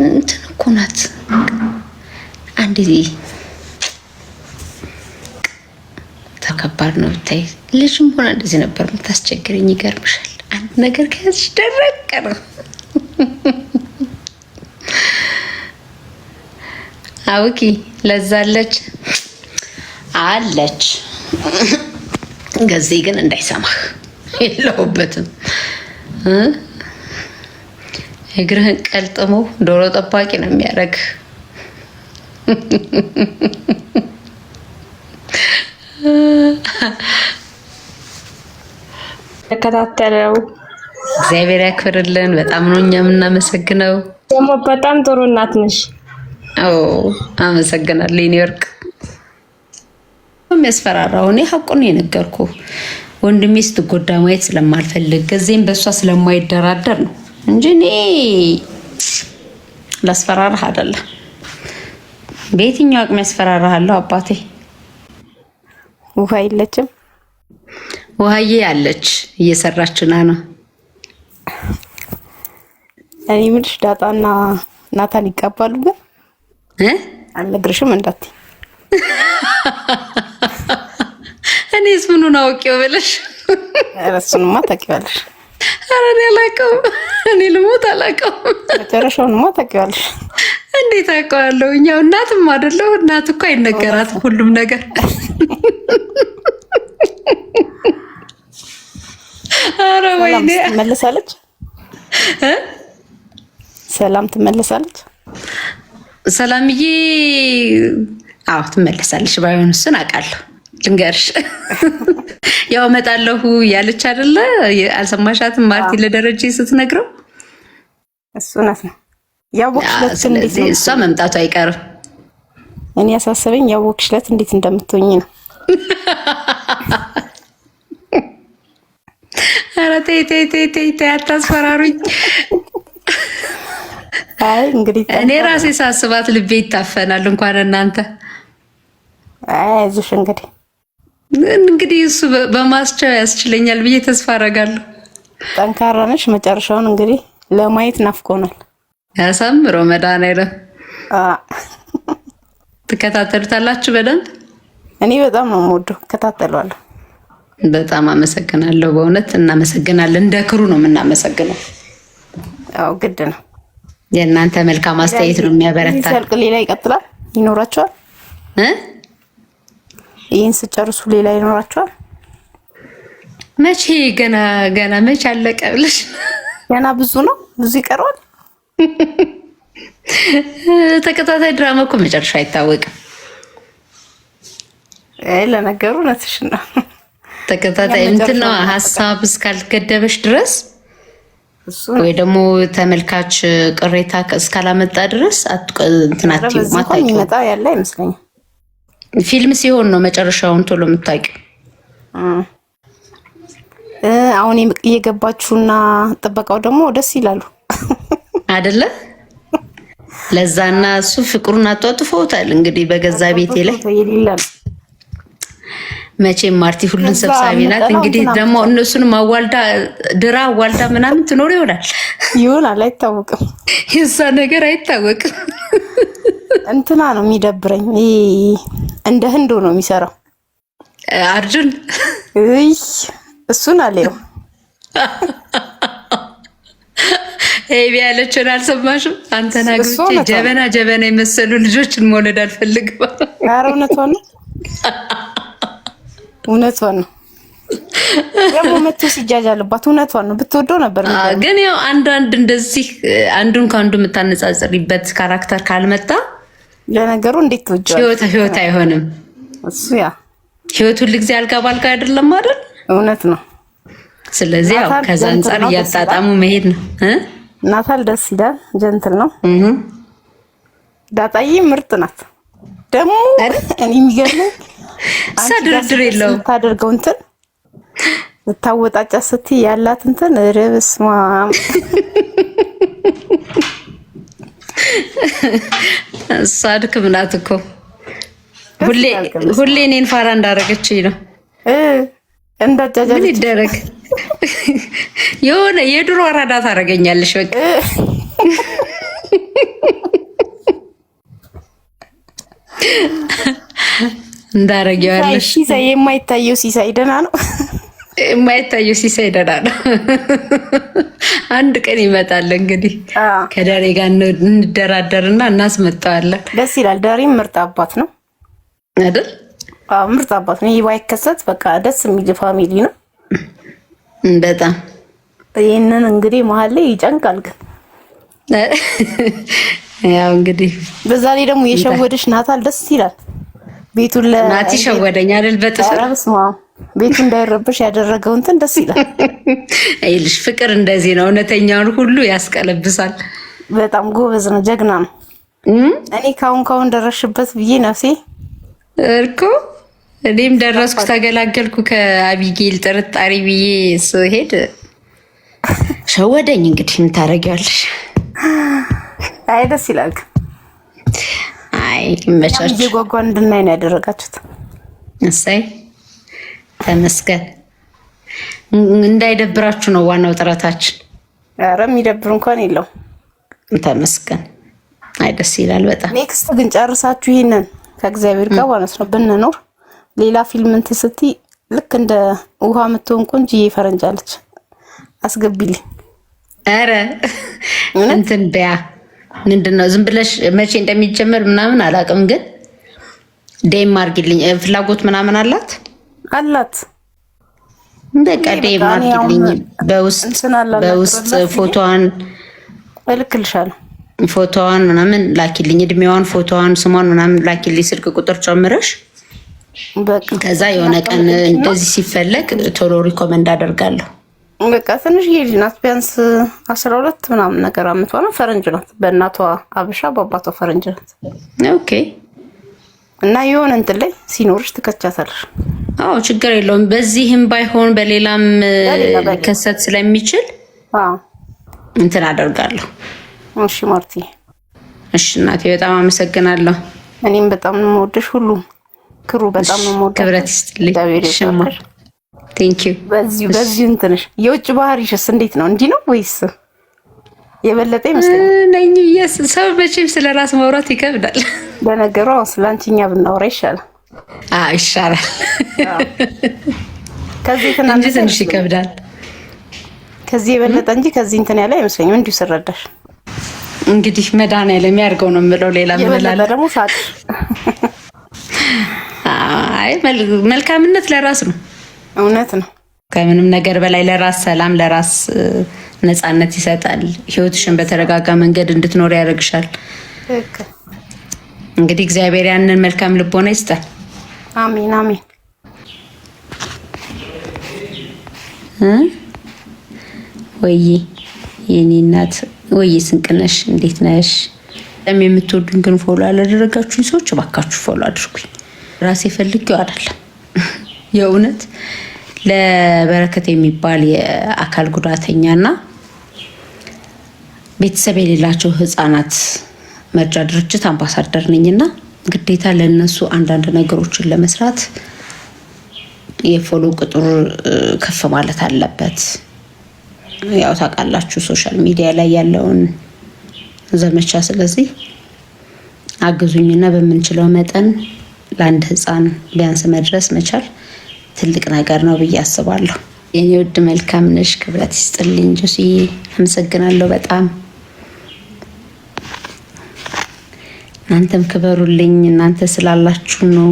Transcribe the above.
እንትን እኮ ናት። አንዴ ተከባድ ነው ብታይ። ልጅም ሆና እንደዚህ ነበር የምታስቸግረኝ። ይገርምሻል። አንድ ነገር ከያዝሽ ደረቅ ነው። አውቂ ለዛለች አለች። ገዜ ግን እንዳይሰማህ የለውበትም። እግርህን ቀልጥሞ ዶሮ ጠባቂ ነው የሚያደርግ። ተከታተለው። እግዚአብሔር ያክብርልን። በጣም ነው እኛ የምናመሰግነው። ደግሞ በጣም ጥሩ እናት ነሽ። አመሰግናለሁ። ኒውዮርክ የሚያስፈራራው እኔ ሀቁን የነገርኩ ወንድሜ ስትጎዳ ማየት ስለማልፈልግ ገዜም በእሷ ስለማይደራደር ነው እንጂ እኔ ላስፈራራህ አይደለም። በየትኛው አቅም ያስፈራራሃለሁ አባቴ? ውሃ የለችም። ውሃዬ አለች፣ እየሰራችና ነው። እኔ የምልሽ ዳጣና ናታን ይቀባሉ ግን አልነግርሽም እንዳትዪ። እኔስ ምኑን አውቄው ብለሽ? እሱንማ ታውቂዋለሽ። ኧረ እኔ አላውቀውም። እኔ ልሞት አላውቀውም። መጨረሻውንማ ታውቂዋለሽ። እንዴት አውቀዋለሁ? እኛው እናትም አይደለሁ። እናት እኮ አይነገራትም ሁሉም ነገር። ኧረ ወይኔ ትመለሳለች። ሰላም ትመለሳለች። ሰላምዬ አዎ ትመለሳለች። ባይሆን እሱን አውቃለሁ። ልንገርሽ ያው እመጣለሁ ያለች አይደለ? አልሰማሻትም? ማርቲ ለደረጀ ስትነግረው እሱ ናት ነው ያወቅሽለት። እንዴት ነው እሷ መምጣቱ አይቀርም። እኔ ያሳሰበኝ ያወቅሽለት እንዴት እንደምትሆኚ ነው። ኧረ ተይ ተይ ተይ ተይ ተይ አታስፈራሩኝ። አይ እንግዲህ እኔ ራሴ ሳስባት ልቤ ይታፈናል። እንኳን እናንተ። አይ አይዞሽ እንግዲህ እሱ በማስቻው ያስችለኛል ብዬ ተስፋ አደርጋለሁ። ጠንካራ ነሽ። መጨረሻውን እንግዲህ ለማየት ናፍቆናል። ያሳምሮ መድኃኒዓለም። ትከታተሉታላችሁ በደንብ? እኔ በጣም ነው የምወደው፣ እከታተለዋለሁ። በጣም አመሰግናለሁ። በእውነት እናመሰግናለን። እንደ ክሩ ነው የምናመሰግነው። አዎ ግድ ነው። የእናንተ መልካም አስተያየት ነው የሚያበረታ። ሲያልቅ ሌላ ይቀጥላል፣ ይኖራቸዋል። ይህን ስጨርሱ ሌላ ይኖራቸዋል። መቼ ገና መቼ አለቀ ብለሽ? ገና ብዙ ነው፣ ብዙ ይቀረዋል። ተከታታይ ድራማ እኮ መጨረሻ አይታወቅም። ለነገሩ እውነትሽ ነው። ተከታታይ እንትን ነው ሀሳብ እስካልገደበሽ ድረስ ወይ ደግሞ ተመልካች ቅሬታ እስካላመጣ ድረስ እንትናት ይመጣ ያለ አይመስለኝም። ፊልም ሲሆን ነው መጨረሻውን ቶሎ የምታውቂው። አሁን እየገባችሁና ጥበቃው ደግሞ ደስ ይላሉ አይደለ? ለዛና እሱ ፍቅሩን አጧጥፎታል። እንግዲህ በገዛ ቤቴ ላይ መቼም ማርቲ ሁሉን ሰብሳቢ ናት። እንግዲህ ደግሞ እነሱንም አዋልዳ ምናምን ትኖር ይሆናል አይታወቅም። የዛ ነገር አይታወቅም። እንትና ነው የሚደብረኝ። እንደ ህንዶ ነው የሚሰራው አርጁን። እሱን አለው ኤቢ ያለችን አልሰማሽም? አንተና ግሩቼ ጀበና የመሰሉ ልጆችን መውለድ አልፈልግም። ኧረ እውነቷን ነው። ደግሞ መቶ ሲጃጃልባት እውነቷን ነው። ብትወደው ነበር። ግን ያው አንዳንድ እንደዚህ አንዱን ከአንዱ የምታነጻጽሪበት ካራክተር ካልመጣ ለነገሩ እንዴት ትወጂዋለሽ? ህይወት አይሆንም። እሱ ያ ህይወት ሁሉ ጊዜ አልጋ ባልጋ አይደለም አይደል? እውነት ነው። ስለዚህ ያው ከዛ አንፃር እያጣጣሙ መሄድ ነው። ናታል ደስ ይላል፣ ጀንትል ነው። ዳጣዬ ምርጥ ናት። ደግሞ እኔ የሚገርመኝ ድርድር የለውም ታደርገው እንትን ታወጣጫ ስትይ ያላት እንትን ረብስማ እሷ ድክም ናት እኮ ሁሌ እኔን ፋራ እንዳደረገችኝ ነው። እንዳጃጃል ምን ይደረግ? የሆነ የድሮ አራዳ ታደርገኛለሽ በቃ እንዳረጊዋለሽ። ሲሳይ የማይታየው ሲሳይ ደህና ነው። የማይታየው ሲሳይ ደህና ነው። አንድ ቀን ይመጣል እንግዲህ ከዳሬ ጋር እንደራደርና እናስመጣዋለን። ደስ ይላል። ዳሬም ምርጥ አባት ነው አይደል? ምርጥ አባት ነው። ይህ ባይከሰት በቃ ደስ የሚል ፋሚሊ ነው በጣም። ይህንን እንግዲህ መሀል ላይ ይጨንቃል ግን ያው እንግዲህ በዛ ላይ ደግሞ የሸወደሽ ናታል ደስ ይላል። ቤቱን ናቲ ሸወደኝ አይደል? በጥፍር ቤቱ እንዳይረበሽ ያደረገው እንትን ደስ ይላል። አይልሽ ፍቅር እንደዚህ ነው። እውነተኛውን ሁሉ ያስቀለብሳል። በጣም ጎበዝ ነው፣ ጀግና ነው። እኔ ካሁን ደረሽበት ብዬ ነፍሴ እርኮ እኔም ደረስኩ፣ ተገላገልኩ ከአቢጌል ጥርጣሬ ብዬ ስሄድ ሸወደኝ። እንግዲህ ምን ታደርጊዋለሽ? አይ ደስ ይላል። አይ ይመቻችሁ። እየጓጓን እንድናይ ነው ያደረጋችሁት። እሰይ ተመስገን። እንዳይደብራችሁ ነው ዋናው ጥረታችን። ኧረ የሚደብር እንኳን የለው። ተመስገን። አይ ደስ ይላል በጣም። ኔክስት ግን ጨርሳችሁ ይሄንን ከእግዚአብሔር ጋር ማለት ነው ብንኖር ሌላ ፊልም እንትን ስትይ ልክ እንደ ውሃ የምትሆን ቆንጆዬ ፈረንጃለች አስገቢልኝ። ኧረ እንትን በያ ምንድነው ዝም ብለሽ መቼ እንደሚጀመር ምናምን አላውቅም፣ ግን ዴም አድርጊልኝ። ፍላጎት ምናምን አላት በቃ ዴም አድርጊልኝ። በውስጥ ፎቶዋን እልክልሻለሁ። ፎቶዋን ምናምን ላኪልኝ፣ እድሜዋን፣ ፎቶዋን፣ ስሟን ምናምን ላኪልኝ፣ ስልክ ቁጥር ጨምረሽ። ከዛ የሆነ ቀን እንደዚህ ሲፈለግ ቶሎ ሪኮመንድ አደርጋለሁ። በቃ ትንሽ ልጅ ናት፣ ቢያንስ 12 ምናምን ነገር አመቷ ነው። ፈረንጅ ናት፣ በእናቷ አብሻ በአባቷ ፈረንጅ ናት። ኦኬ። እና የሆነ እንትን ላይ ሲኖርሽ ትከቻታለሽ። አዎ ችግር የለውም። በዚህም ባይሆን በሌላም ከሰት ስለሚችል እንትን አደርጋለሁ። እሺ ማርቲ። እሺ እናቴ በጣም አመሰግናለሁ። እኔም በጣም ነው የምወድሽ። ሁሉ ክሩ በጣም ነው የምወድሽ። ክብረት ይስጥልኝ። ቴንክ ዩ። በዚሁ እንትንሽ የውጭ ባህሪሽስ እንዴት ነው? እንዲህ ነው ወይስ የበለጠ ይመስለኛል? ሰው መቼም ስለ ራስ ማውራት ይከብዳል። በነገሩ ስላንቺኛ ብናወራ ይሻላል። ይሻላል። ከዚህ ትንሽ ይከብዳል። ከዚህ የበለጠ እንጂ ከዚህ እንትን ያለ አይመስለኝም። እንዲሁ ስረዳሽ እንግዲህ መድኃኒዓለም የሚያርገው ነው የምለው። ሌላ ምን እላለሁ ደግሞ ሳቅ። አይ መልካምነት ለራስ ነው። እውነት ነው። ከምንም ነገር በላይ ለራስ ሰላም፣ ለራስ ነፃነት ይሰጣል። ህይወትሽን በተረጋጋ መንገድ እንድትኖር ያደርግሻል። እንግዲህ እግዚአብሔር ያንን መልካም ልቦና ይስጣል። አሜን አሜን። ወይ የኔ እናት ወይ ስንቅነሽ እንዴት ነሽ? በጣም የምትወዱኝ ግን ፎሎ ያላደረጋችሁኝ ሰዎች እባካችሁ ፎሎ አድርጉኝ። ራሴ ፈልጌው አይደለም የእውነት ለበረከት የሚባል የአካል ጉዳተኛና ቤተሰብ የሌላቸው ህፃናት መርጃ ድርጅት አምባሳደር ነኝና ግዴታ ለነሱ አንዳንድ ነገሮችን ለመስራት የፎሎ ቁጥር ከፍ ማለት አለበት። ያው ታውቃላችሁ ሶሻል ሚዲያ ላይ ያለውን ዘመቻ። ስለዚህ አግዙኝና በምንችለው መጠን ለአንድ ህፃን ቢያንስ መድረስ መቻል ትልቅ ነገር ነው ብዬ አስባለሁ። የኔ ውድ መልካም ነሽ፣ ክብረት ይስጥልኝ ጆሲ። አመሰግናለሁ በጣም። እናንተም ክበሩልኝ፣ እናንተ ስላላችሁ ነው።